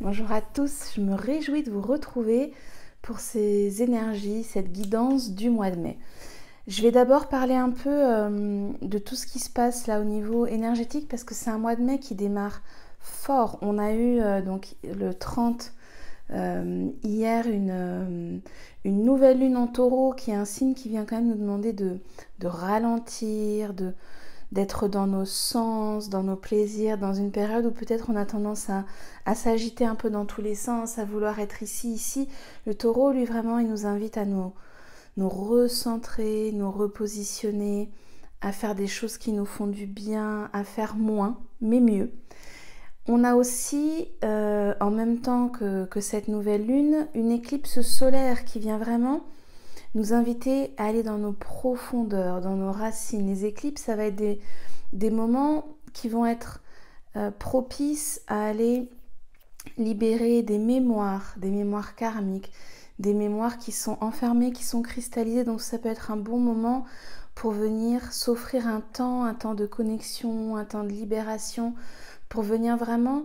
Bonjour à tous, je me réjouis de vous retrouver pour ces énergies, cette guidance du mois de mai. Je vais d'abord parler un peu de tout ce qui se passe là au niveau énergétique parce que c'est un mois de mai qui démarre fort. On a eu donc le 30 hier une nouvelle lune en taureau qui est un signe qui vient quand même nous demander de ralentir, d'être dans nos sens, dans nos plaisirs, dans une période où peut-être on a tendance à s'agiter un peu dans tous les sens, à vouloir être ici. Le taureau, lui, vraiment, il nous invite à nous recentrer, nous repositionner, à faire des choses qui nous font du bien, à faire moins, mais mieux. On a aussi, en même temps que cette nouvelle lune, une éclipse solaire qui vient vraiment nous inviter à aller dans nos profondeurs, dans nos racines. Les éclipses, ça va être des moments qui vont être propices à aller libérer des mémoires karmiques, des mémoires qui sont enfermées, qui sont cristallisées. Donc ça peut être un bon moment pour venir s'offrir un temps de connexion, un temps de libération, pour venir vraiment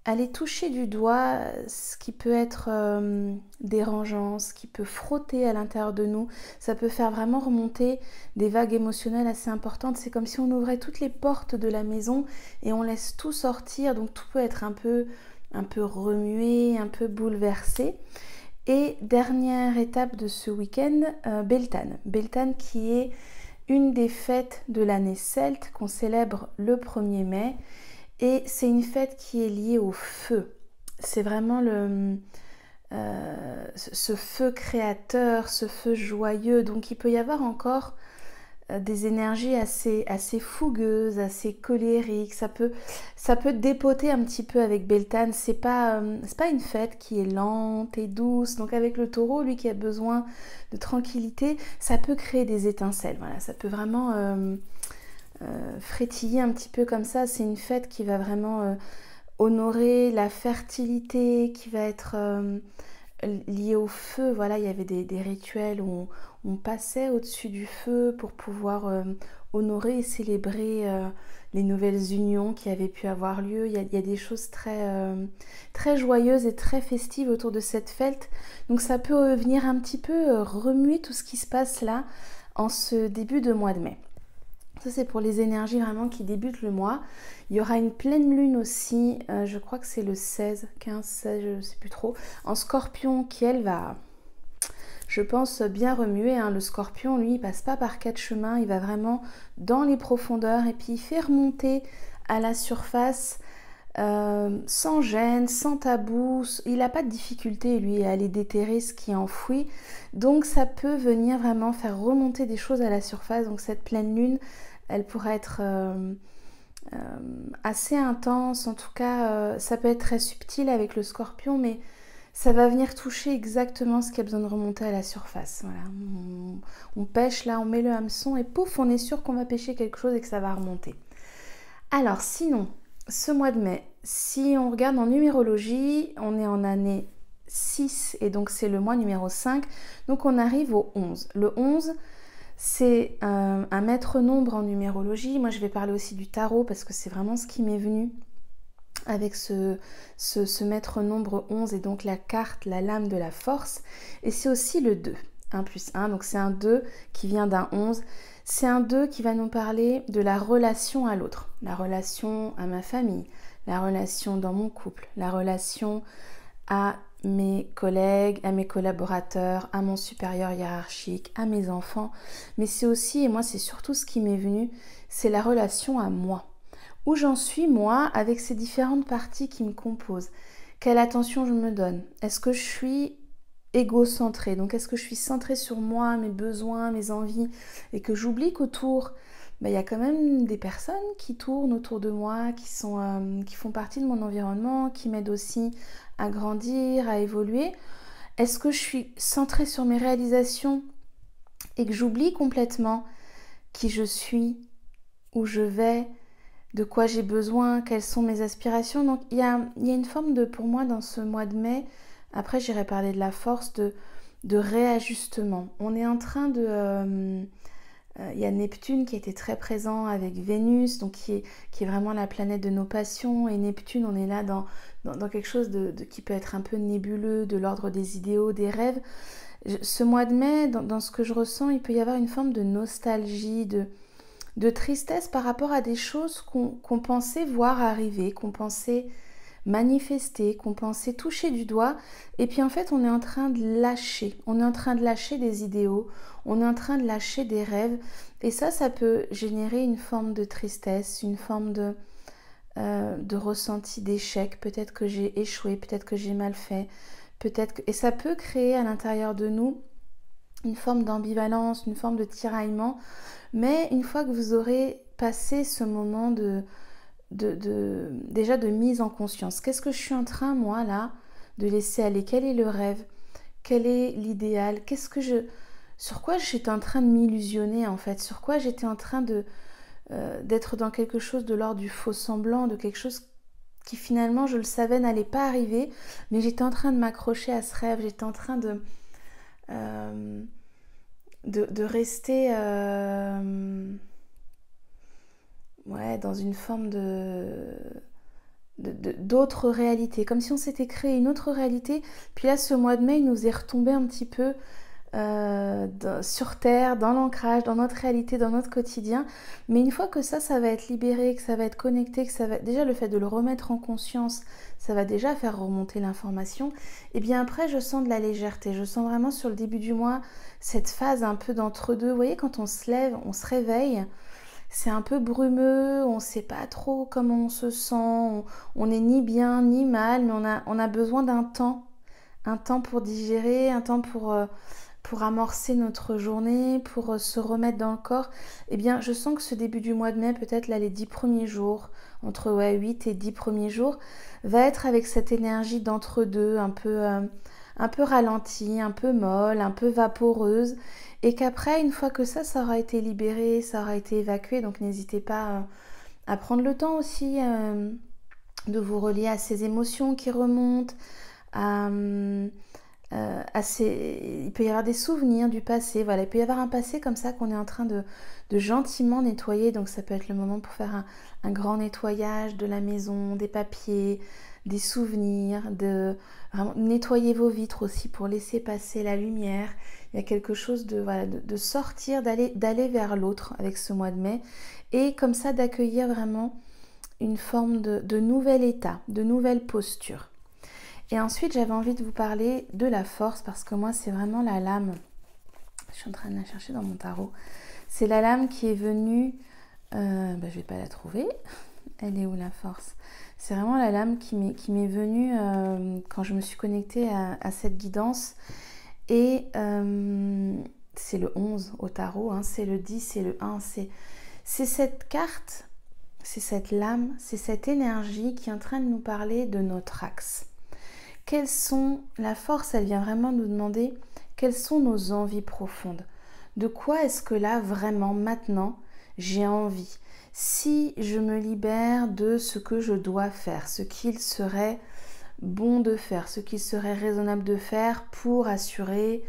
aller toucher du doigt ce qui peut être dérangeant, ce qui peut frotter à l'intérieur de nous. Ça peut faire vraiment remonter des vagues émotionnelles assez importantes. C'est comme si on ouvrait toutes les portes de la maison et on laisse tout sortir. Donc tout peut être un peu remué, un peu bouleversé. Et dernière étape de ce week-end, Beltane. Beltane qui est une des fêtes de l'année celte qu'on célèbre le 1er mai. Et c'est une fête qui est liée au feu. C'est vraiment ce feu créateur, ce feu joyeux. Donc il peut y avoir encore des énergies assez fougueuses, assez colériques. Ça peut dépoter un petit peu avec Beltane. C'est pas une fête qui est lente et douce. Donc avec le taureau, lui qui a besoin de tranquillité, ça peut créer des étincelles. Voilà, ça peut vraiment frétiller un petit peu comme ça. C'est une fête qui va vraiment honorer la fertilité, qui va être liée au feu. Voilà, il y avait des rituels où on passait au-dessus du feu pour pouvoir honorer et célébrer les nouvelles unions qui avaient pu avoir lieu. Il y a des choses très joyeuses et très festives autour de cette fête. Donc ça peut venir un petit peu remuer tout ce qui se passe là en ce début de mois de mai. Ça, c'est pour les énergies vraiment qui débutent le mois. Il y aura une pleine lune aussi, je crois que c'est le 16, 15, 16, je ne sais plus trop, en scorpion qui, elle, va, je pense, bien remuer. Le scorpion, lui, il passe pas par 4 chemins, il va vraiment dans les profondeurs et puis il fait remonter à la surface sans gêne, sans tabou. Il n'a pas de difficulté, lui, à aller déterrer ce qui est enfoui. Donc ça peut venir vraiment faire remonter des choses à la surface. Donc cette pleine lune, elle pourrait être assez intense. En tout cas, ça peut être très subtil avec le scorpion, mais ça va venir toucher exactement ce qui a besoin de remonter à la surface. Voilà. On pêche là, on met le hameçon et pouf, on est sûr qu'on va pêcher quelque chose et que ça va remonter. Alors sinon, ce mois de mai, si on regarde en numérologie, on est en année 6 et donc c'est le mois numéro 5. Donc on arrive au 11. Le 11, c'est un maître nombre en numérologie. Moi je vais parler aussi du tarot parce que c'est vraiment ce qui m'est venu avec ce maître nombre 11 et donc la carte, la lame de la force. Et c'est aussi le 2, 1 plus 1. Donc c'est un 2 qui vient d'un 11. C'est un 2 qui va nous parler de la relation à l'autre, la relation à ma famille, la relation dans mon couple, la relation à mes collègues, à mes collaborateurs, à mon supérieur hiérarchique, à mes enfants. Mais c'est aussi, et moi c'est surtout ce qui m'est venu, c'est la relation à moi. Où j'en suis moi avec ces différentes parties qui me composent. Quelle attention je me donne? Est-ce que je suis égocentrée? Donc est-ce que je suis centrée sur moi, mes besoins, mes envies et que j'oublie qu'autour, il y a quand même des personnes qui tournent autour de moi, qui font partie de mon environnement, qui m'aident aussi à grandir, à évoluer. Est-ce que je suis centrée sur mes réalisations et que j'oublie complètement qui je suis, où je vais, de quoi j'ai besoin, quelles sont mes aspirations. Donc il y a une forme de, pour moi, dans ce mois de mai, après j'irai parler de la force, de réajustement. On est en train Il y a Neptune qui était très présent avec Vénus, donc qui est vraiment la planète de nos passions. Et Neptune, on est là dans quelque chose qui peut être un peu nébuleux, de l'ordre des idéaux, des rêves. Ce mois de mai, dans ce que je ressens, il peut y avoir une forme de nostalgie, de tristesse par rapport à des choses qu'on pensait voir arriver, qu'on pensait manifester, qu'on pensait toucher du doigt. Et puis en fait, on est en train de lâcher. On est en train de lâcher des idéaux. On est en train de lâcher des rêves. Et ça peut générer une forme de tristesse, une forme de ressenti d'échec. Peut-être que j'ai échoué, peut-être que j'ai mal fait. Et ça peut créer à l'intérieur de nous une forme d'ambivalence, une forme de tiraillement. Mais une fois que vous aurez passé ce moment déjà de mise en conscience, qu'est-ce que je suis en train, moi, là, de laisser aller? Quel est le rêve? Quel est l'idéal? Sur quoi j'étais en train de m'illusionner, en fait? Sur quoi j'étais en train d'être dans quelque chose de l'ordre du faux semblant, de quelque chose qui finalement, je le savais, n'allait pas arriver, mais j'étais en train de m'accrocher à ce rêve, j'étais en train de rester dans une forme d'autre réalité, comme si on s'était créé une autre réalité. Puis là, ce mois de mai, il nous est retombé un petit peu sur Terre, dans l'ancrage, dans notre réalité, dans notre quotidien. Mais une fois que ça va être libéré, que ça va être connecté, déjà le fait de le remettre en conscience, ça va déjà faire remonter l'information. Et bien après, je sens de la légèreté. Je sens vraiment sur le début du mois cette phase un peu d'entre-deux. Vous voyez, quand on se lève, on se réveille, c'est un peu brumeux, on ne sait pas trop comment on se sent, on n'est ni bien ni mal, mais on a besoin d'un temps. Un temps pour digérer, un temps pour amorcer notre journée, pour se remettre dans le corps. Eh bien, je sens que ce début du mois de mai, peut-être là les 10 premiers jours, entre 8 et 10 premiers jours, va être avec cette énergie d'entre-deux, un peu ralentie, un peu molle, un peu vaporeuse. Et qu'après, une fois que ça aura été libéré, ça aura été évacué, donc n'hésitez pas à prendre le temps aussi de vous relier à ces émotions qui remontent, il peut y avoir des souvenirs du passé, voilà, il peut y avoir un passé comme ça qu'on est en train de gentiment nettoyer, donc ça peut être le moment pour faire un grand nettoyage de la maison, des papiers, des souvenirs, vraiment nettoyer vos vitres aussi pour laisser passer la lumière. Il y a quelque chose de sortir, d'aller vers l'autre avec ce mois de mai, et comme ça d'accueillir vraiment une forme de nouvel état, de nouvelle posture. Et ensuite, j'avais envie de vous parler de la force, parce que moi, c'est vraiment la lame. Je suis en train de la chercher dans mon tarot. C'est la lame qui est venue... je ne vais pas la trouver. Elle est où, la force? C'est vraiment la lame qui m'est venue quand je me suis connectée à cette guidance. Et c'est le 11 au tarot, hein, c'est le 10, c'est le 1. C'est cette carte, c'est cette lame, c'est cette énergie qui est en train de nous parler de notre axe. La force, elle vient vraiment nous demander quelles sont nos envies profondes. De quoi est-ce que là, vraiment, maintenant, j'ai envie? Si je me libère de ce que je dois faire, ce qu'il serait bon de faire, ce qu'il serait raisonnable de faire pour assurer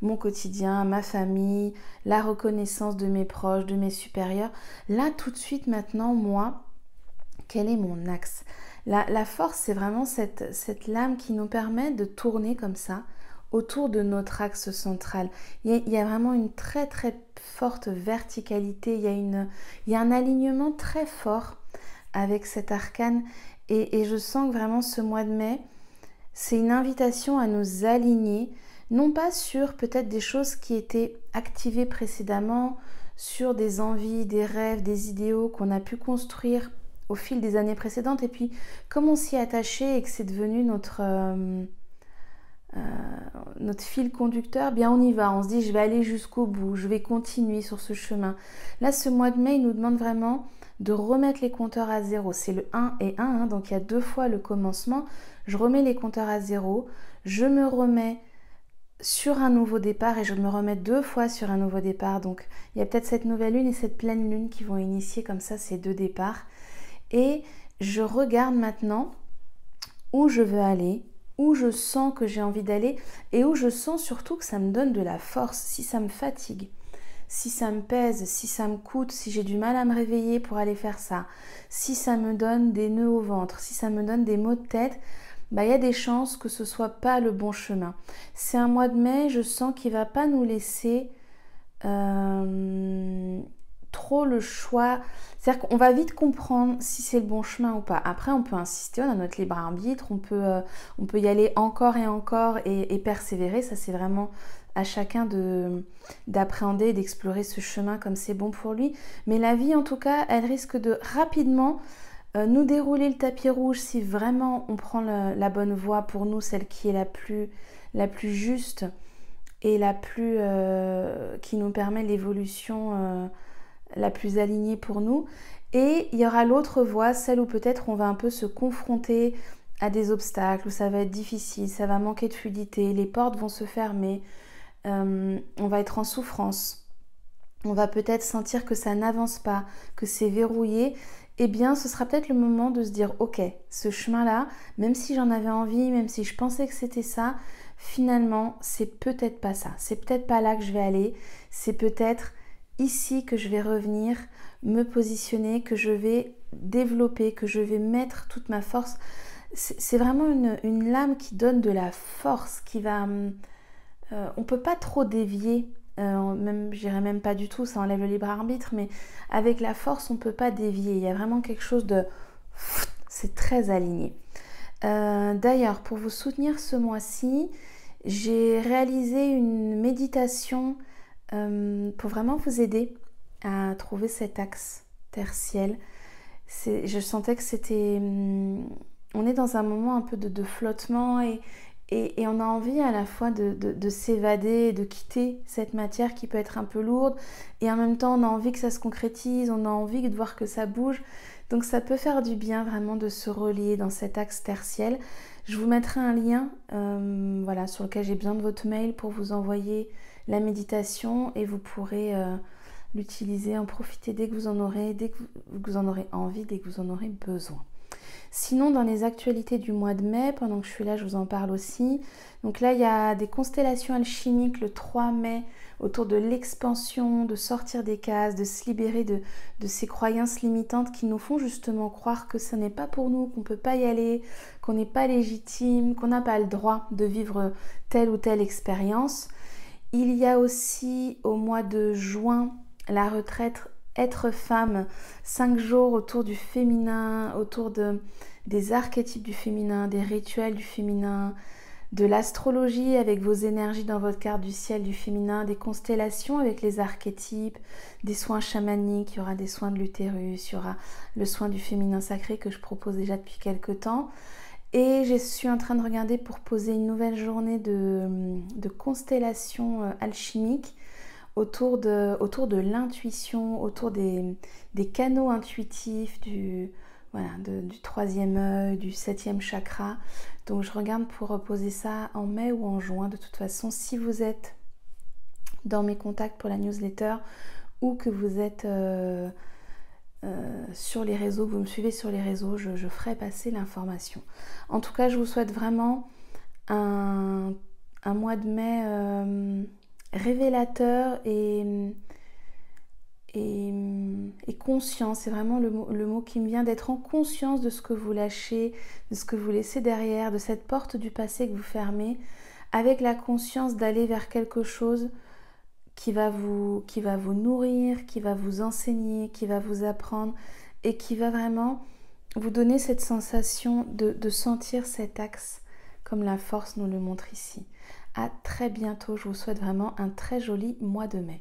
mon quotidien, ma famille, la reconnaissance de mes proches, de mes supérieurs. Là, tout de suite, maintenant, moi, quel est mon axe? La force, c'est vraiment cette lame qui nous permet de tourner comme ça autour de notre axe central. Il y a vraiment une très très forte verticalité, il y a un alignement très fort avec cet arcane, et je sens que vraiment ce mois de mai, c'est une invitation à nous aligner, non pas sur peut-être des choses qui étaient activées précédemment, sur des envies, des rêves, des idéaux qu'on a pu construire au fil des années précédentes, et puis comme on s'y est attaché et que c'est devenu notre fil conducteur, bien on y va, on se dit je vais aller jusqu'au bout, je vais continuer sur ce chemin. Là, ce mois de mai, il nous demande vraiment de remettre les compteurs à zéro. C'est le 1 et 1, hein, donc il y a 2 fois le commencement. Je remets les compteurs à zéro, je me remets sur un nouveau départ, et je me remets 2 fois sur un nouveau départ. Donc il y a peut-être cette nouvelle lune et cette pleine lune qui vont initier comme ça ces 2 départs. Et je regarde maintenant où je veux aller, où je sens que j'ai envie d'aller, et où je sens surtout que ça me donne de la force. Si ça me fatigue, si ça me pèse, si ça me coûte, si j'ai du mal à me réveiller pour aller faire ça, si ça me donne des nœuds au ventre, si ça me donne des maux de tête, bah, y a des chances que ce soit pas le bon chemin. C'est un mois de mai, je sens qu'il va pas nous laisser trop le choix. C'est-à-dire qu'on va vite comprendre si c'est le bon chemin ou pas. Après, on peut insister, on a notre libre arbitre, on peut y aller encore et encore et persévérer. Ça, c'est vraiment à chacun d'appréhender, d'explorer ce chemin comme c'est bon pour lui. Mais la vie, en tout cas, elle risque de rapidement nous dérouler le tapis rouge si vraiment on prend la bonne voie pour nous, celle qui est la plus juste et qui nous permet l'évolution la plus alignée pour nous. Et il y aura l'autre voie, celle où peut-être on va un peu se confronter à des obstacles, où ça va être difficile, ça va manquer de fluidité, les portes vont se fermer, on va être en souffrance, on va peut-être sentir que ça n'avance pas, que c'est verrouillé. Eh bien, ce sera peut-être le moment de se dire, ok, ce chemin-là, même si j'en avais envie, même si je pensais que c'était ça, finalement, c'est peut-être pas ça. C'est peut-être pas là que je vais aller. C'est peut-être ici que je vais revenir, me positionner, que je vais développer, que je vais mettre toute ma force. C'est vraiment une lame qui donne de la force, qui va... on peut pas trop dévier. Je dirais même pas du tout, ça enlève le libre arbitre, mais avec la force, on ne peut pas dévier. Il y a vraiment quelque chose de... C'est très aligné. D'ailleurs, pour vous soutenir ce mois-ci, j'ai réalisé une méditation pour vraiment vous aider à trouver cet axe terre-ciel. Je sentais que c'était... on est dans un moment un peu de flottement et on a envie à la fois de s'évader, de quitter cette matière qui peut être un peu lourde, et en même temps on a envie que ça se concrétise, on a envie de voir que ça bouge. Donc ça peut faire du bien vraiment de se relier dans cet axe terre-ciel. Je vous mettrai un lien voilà, sur lequel j'ai besoin de votre mail pour vous envoyer la méditation, et vous pourrez l'utiliser, en profiter dès que vous en aurez envie, dès que vous en aurez besoin. Sinon, dans les actualités du mois de mai, pendant que je suis là, je vous en parle aussi. Donc là, il y a des constellations alchimiques le 3 mai autour de l'expansion, de sortir des cases, de se libérer de ces croyances limitantes qui nous font justement croire que ce n'est pas pour nous, qu'on ne peut pas y aller, qu'on n'est pas légitime, qu'on n'a pas le droit de vivre telle ou telle expérience. Il y a aussi au mois de juin la retraite Être femme, 5 jours autour du féminin, autour des archétypes du féminin, des rituels du féminin, de l'astrologie avec vos énergies dans votre carte du ciel du féminin, des constellations avec les archétypes, des soins chamaniques, il y aura des soins de l'utérus, il y aura le soin du féminin sacré que je propose déjà depuis quelques temps. Et je suis en train de regarder pour poser une nouvelle journée de constellations alchimiques autour de l'intuition, autour des canaux intuitifs, du 3e œil, du 7e chakra. Donc je regarde pour poser ça en mai ou en juin. De toute façon, si vous êtes dans mes contacts pour la newsletter ou que vous êtes sur les réseaux, vous me suivez sur les réseaux, je ferai passer l'information. En tout cas, je vous souhaite vraiment un mois de mai révélateur et conscient. C'est vraiment le mot qui me vient, d'être en conscience de ce que vous lâchez, de ce que vous laissez derrière, de cette porte du passé que vous fermez, avec la conscience d'aller vers quelque chose qui va vous nourrir, qui va vous enseigner, qui va vous apprendre et qui va vraiment vous donner cette sensation de sentir cet axe comme la force nous le montre ici. À très bientôt, je vous souhaite vraiment un très joli mois de mai.